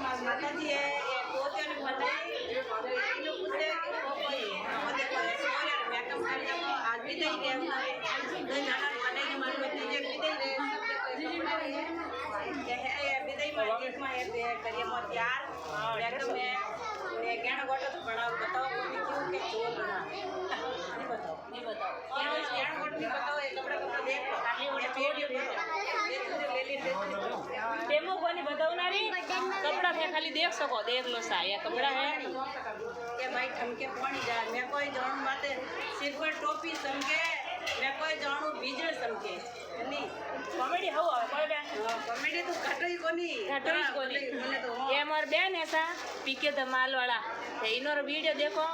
माता जी है ये पोते ने बनाई इनो पूछे कि कोई मते कोई सोरे मेकअप कर जाओ आज भी नहीं गए उन्होंने दो नाना बने के मन में तीजे भी नहीं रहे ये है ये भी नहीं मार्केट में ये करिए मत यार मेकअप में ये कहना गोटा तो बड़ा बताओ कि क्यों के चोर बना नहीं बताओ ये कहना गोटा नहीं बताओ ये कपड़ा देख लो ये वीडियो ले ली डेमो कोनी बतावनारी कपड़ा है खाली देख सको देख लो सा ये कपड़ा है કે ભાઈ ઠમકે પાણી જાય મેં કોઈ જાણું માતે સિર પર ટોપી સમકે મેં કોઈ જાણું બીજળ સમકે નહીં कॉमेडी हो कोई बेन કોમેડી તો ઘટોઈ કોની घटोई कोनी મને તો ये मोर बेन है सा पीके धमाल वाला तो इनोर वीडियो देखो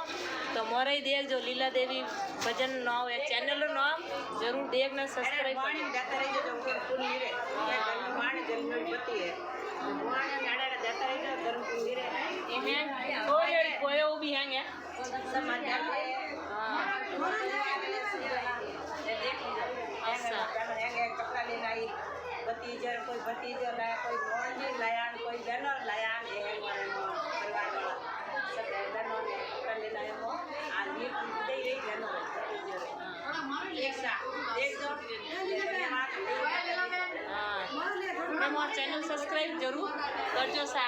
तो मोरे देख जो लीला देवी भजन नाम है चैनल रो नाम जरूर देखना सब्सक्राइब પાણી દેતા રહીજો જો ફૂલ નીરે પાણી જલમે બતી હે પાણી નાડા દેતા રહીજો ગરમ ફૂલ નીરે ये है कोई कोयो भी है ये સમાચાર हां ये देख लीजिए अच्छा ऐसे कपड़ा लेना आई भतीजर कोई भतीजर लाया कोई मोहनी लाया कोई जनर लाया ये है हमारे परिवार वाला सब जनों ने कपड़ा लेना है वो आज ये दे रही जनों भतीजर एक साथ एक दो धन्यवाद हाँ मोर चैनल सब्सक्राइब जरूर करजो सा।